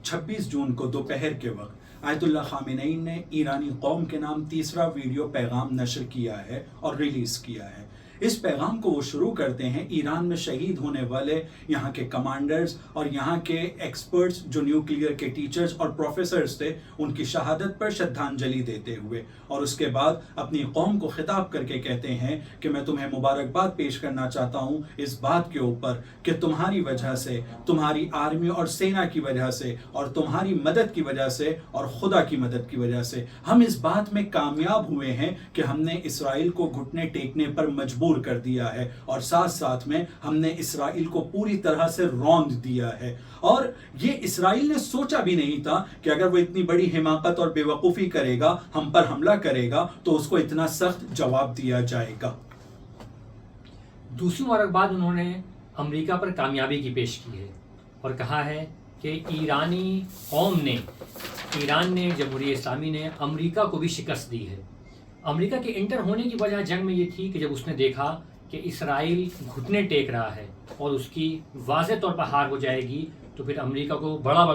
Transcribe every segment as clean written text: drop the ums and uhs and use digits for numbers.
26 जून को दोपहर के वक्त आयतुल्लाह खामेनी ने ईरानी कौम के नाम तीसरा वीडियो पैगाम नशर किया है और रिलीज किया है। इस पैगाम को वो शुरू करते हैं ईरान में शहीद होने वाले यहाँ के कमांडर्स और यहाँ के एक्सपर्ट्स जो न्यूक्लियर के टीचर्स और प्रोफेसर्स थे, उनकी शहादत पर श्रद्धांजलि देते हुए, और उसके बाद अपनी कौम को खिताब करके कहते हैं कि मैं तुम्हें मुबारकबाद पेश करना चाहता हूँ इस बात के ऊपर कि तुम्हारी वजह से, तुम्हारी आर्मी और सेना की वजह से और तुम्हारी मदद की वजह से और खुदा की मदद की वजह से हम इस बात में कामयाब हुए हैं कि हमने इसराइल को घुटने टेकने पर मजबूर कर दिया है और साथ साथ में हमने इसराइल को पूरी तरह से रौंद दिया है। और ये इसराइल ने सोचा भी नहीं था कि अगर वो इतनी बड़ी हिमाकत और बेवकूफ़ी करेगा, हम पर हमला करेगा, तो उसको इतना सख्त जवाब दिया जाएगा। दूसरी मुबारकबाद उन्होंने अमेरिका पर कामयाबी की पेश की है और कहा है कि ईरानी कौम ने, ईरान ने, जमहूरियत इस्लामी ने अमेरिका को भी शिकस्त दी है। अमेरिका के इंटर होने की वजह जंग में ये थी कि जब उसने देखा कि इसराइल घुटने टेक रहा है और उसकी वाज़ेह तौर पर हार हो जाएगी, तो फिर अमेरिका को बड़ा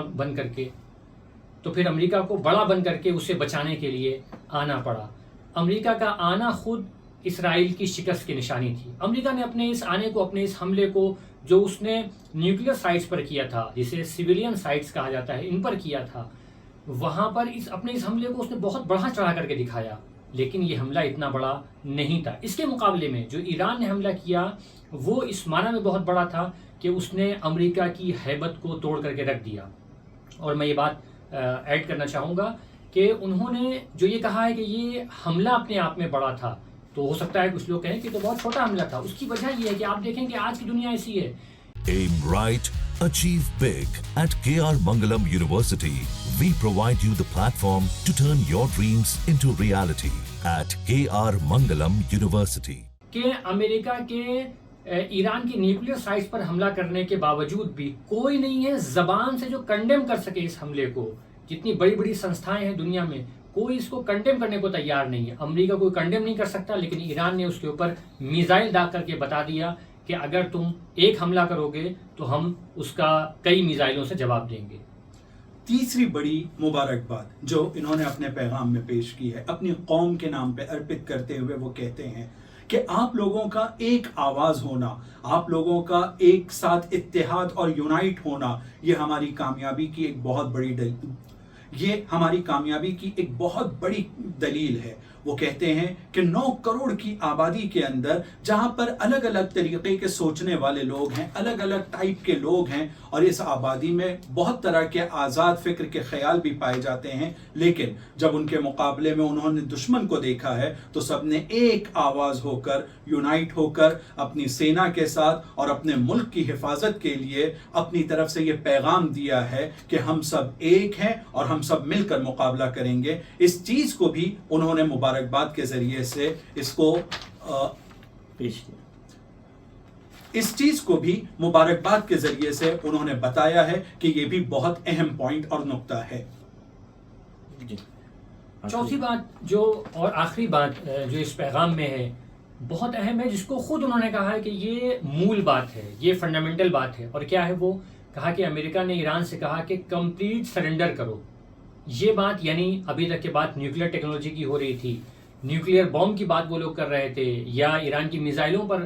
बन करके उसे बचाने के लिए आना पड़ा। अमेरिका का आना खुद इसराइल की शिकस्त की निशानी थी। अमेरिका ने अपने इस आने को, अपने इस हमले को जो उसने न्यूक्लियर साइट्स पर किया था, जिसे सिविलियन साइट्स कहा जाता है, इन पर किया था, वहाँ पर अपने इस हमले को उसने बहुत बढ़ा चढ़ा करके दिखाया, लेकिन ये हमला इतना बड़ा नहीं था। इसके मुकाबले में जो ईरान ने हमला किया वो इस माना में बहुत बड़ा था कि उसने अमेरिका की हैबत को तोड़ करके रख दिया। और मैं ये बात ऐड करना चाहूँगा कि उन्होंने जो ये कहा है कि ये हमला अपने आप में बड़ा था, तो हो सकता है कुछ लोग कहें कि तो बहुत छोटा हमला था। उसकी वजह ये है कि आप देखें कि आज की दुनिया ऐसी है। Aim right, achieve big. At KR Mangalam University, we provide you the platform to turn your dreams into reality. At KR Mangalam University. कि अमेरिका के ईरान की न्यूक्लियर साइट्स पर हमला करने के बावजूद भी कोई नहीं है ज़बान से जो कंडेम कर सके इस हमले को। जितनी बड़ी बड़ी संस्थाएं हैं दुनिया में, कोई इसको कंडेम करने को तैयार नहीं है। अमेरिका कोई कंडेम नहीं कर सकता, लेकिन ईरान ने उसके ऊपर मिसाइल दाग करके बता दिया कि अगर तुम एक हमला करोगे तो हम उसका कई मिसाइलों से जवाब देंगे। तीसरी बड़ी मुबारकबाद जो इन्होंने अपने पैगाम में पेश की है, अपनी कौम के नाम पे अर्पित करते हुए वो कहते हैं कि आप लोगों का एक आवाज़ होना, आप लोगों का एक साथ इत्तेहाद और यूनाइट होना, ये हमारी कामयाबी की एक बहुत बड़ी दलील है। वो कहते हैं कि 9 करोड़ की आबादी के अंदर, जहां पर अलग अलग तरीके के सोचने वाले लोग हैं, अलग अलग टाइप के लोग हैं, और इस आबादी में बहुत तरह के आज़ाद फिक्र के ख्याल भी पाए जाते हैं, लेकिन जब उनके मुकाबले में उन्होंने दुश्मन को देखा है तो सबने एक आवाज़ होकर, यूनाइट होकर अपनी सेना के साथ और अपने मुल्क की हिफाजत के लिए अपनी तरफ से ये पैगाम दिया है कि हम सब एक हैं और हम सब मिलकर मुकाबला करेंगे। इस चीज़ को भी उन्होंने मुबारकबाद के जरिए से इसको पेश किया। इस चीज को भी मुबारकबाद के जरिए से उन्होंने बताया है कि ये भी बहुत अहम पॉइंट और नुक्ता है। चौथी बात जो, और आखिरी बात जो इस पैगाम में है, बहुत अहम है, जिसको खुद उन्होंने कहा है कि ये मूल बात है, ये फंडामेंटल बात है। और क्या है वो? कहा कि अमेरिका ने ईरान से कहा कि कंप्लीट सरेंडर करो। ये बात, यानी अभी तक की बात न्यूक्लियर टेक्नोलॉजी की हो रही थी, न्यूक्लियर बॉम्ब की बात वो लोग कर रहे थे, या ईरान की मिसाइलों पर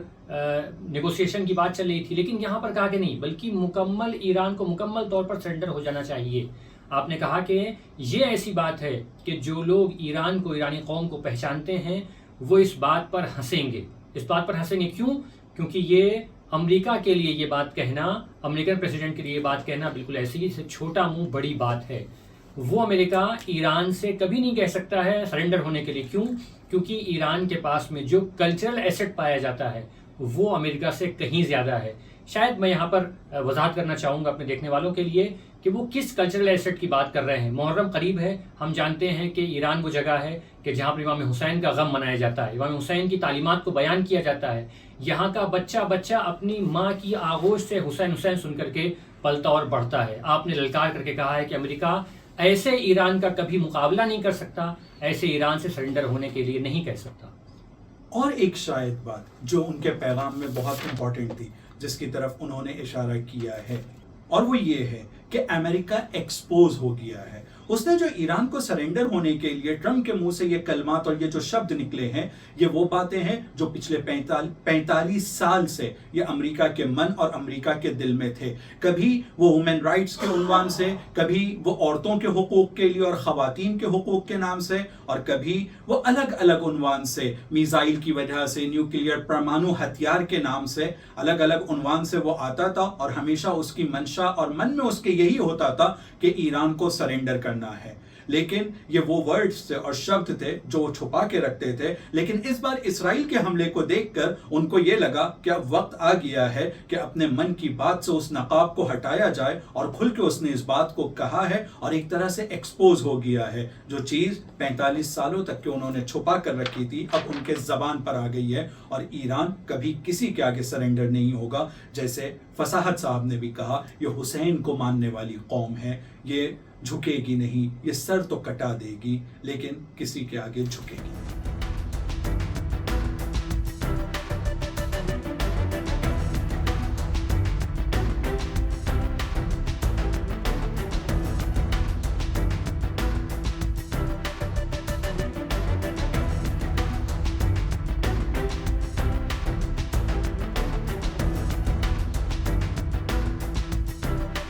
नेगोशिएशन की बात चल रही थी, लेकिन यहाँ पर कहा कि नहीं, बल्कि मुकम्मल ईरान को मुकम्मल तौर पर सरेंडर हो जाना चाहिए। आपने कहा कि ये ऐसी बात है कि जो लोग ईरान को, ईरानी कौम को पहचानते हैं, वो इस बात पर हंसेंगे। इस बात पर हंसेंगे क्यों? क्योंकि ये अमेरिका के लिए ये बात कहना, अमेरिकन प्रेसिडेंट के लिए ये बात कहना बिल्कुल ऐसी जैसे छोटा मुंह बड़ी बात है। वो अमेरिका ईरान से कभी नहीं कह सकता है सरेंडर होने के लिए। क्यों? क्योंकि ईरान के पास में जो कल्चरल एसेट पाया जाता है वो अमेरिका से कहीं ज़्यादा है। शायद मैं यहाँ पर वजाहत करना चाहूँगा अपने देखने वालों के लिए कि वो किस कल्चरल एसेट की बात कर रहे हैं। मुहर्रम करीब है, हम जानते हैं कि ईरान वो जगह है कि जहाँ पर इमाम हुसैन का गम मनाया जाता है, इमाम हुसैन की तालीमात को बयान किया जाता है। यहाँ का बच्चा बच्चा अपनी माँ की आगोश से हुसैन हुसैन सुन करके पलता और बढ़ता है। आपने ललकार करके कहा है कि अमेरिका ऐसे ईरान का कभी मुकाबला नहीं कर सकता, ऐसे ईरान से सरेंडर होने के लिए नहीं कह सकता। और एक शायद बात जो उनके पैगाम में बहुत इंपॉर्टेंट थी, जिसकी तरफ उन्होंने इशारा किया है اور وہ یہ ہے کہ امریکہ ایکسپوز ہو گیا ہے. اس نے جو ایران کو سرنڈر ہونے کے لیے ٹرمپ کے منہ سے یہ کلمات اور یہ جو شبد نکلے ہیں، یہ وہ باتیں ہیں جو پچھلے 45 سال سے یہ امریکہ کے من اور امریکہ کے دل میں تھے. کبھی وہ ہیومن رائٹس کے عنوان سے، کبھی وہ عورتوں کے حقوق کے لیے اور خواتین کے حقوق کے نام سے، اور کبھی وہ الگ الگ عنوان سے، میزائل کی وجہ سے، نیوکلیئر پرمانو ہتھیار کے نام سے، الگ الگ عنوان سے وہ آتا تھا، اور ہمیشہ اس کی منشا اور من میں اس کے یہی ہوتا تھا کہ ایران کو سرنڈر کرنا ہے. لیکن یہ وہ ورڈز تھے اور شبد تھے جو وہ چھپا کے رکھتے تھے. لیکن اس بار اسرائیل کے حملے کو دیکھ کر ان کو یہ لگا کہ اب وقت آ گیا ہے کہ اپنے من کی بات سے اس نقاب کو ہٹایا جائے، اور کھل کے اس نے اس بات کو کہا ہے اور ایک طرح سے ایکسپوز ہو گیا ہے. جو چیز 45 سالوں تک کہ انہوں نے چھپا کر رکھی تھی اب ان کے زبان پر آ گئی ہے، اور ایران کبھی کسی کے آگے سرنڈر نہیں ہوگا. جیسے فصاحت صاحب نے بھی کہا، یہ حسین کو ماننے والی قوم ہے، یہ جھکے گی نہیں، یہ سر تو کٹا دے گی لیکن کسی کے آگے جھکے گی.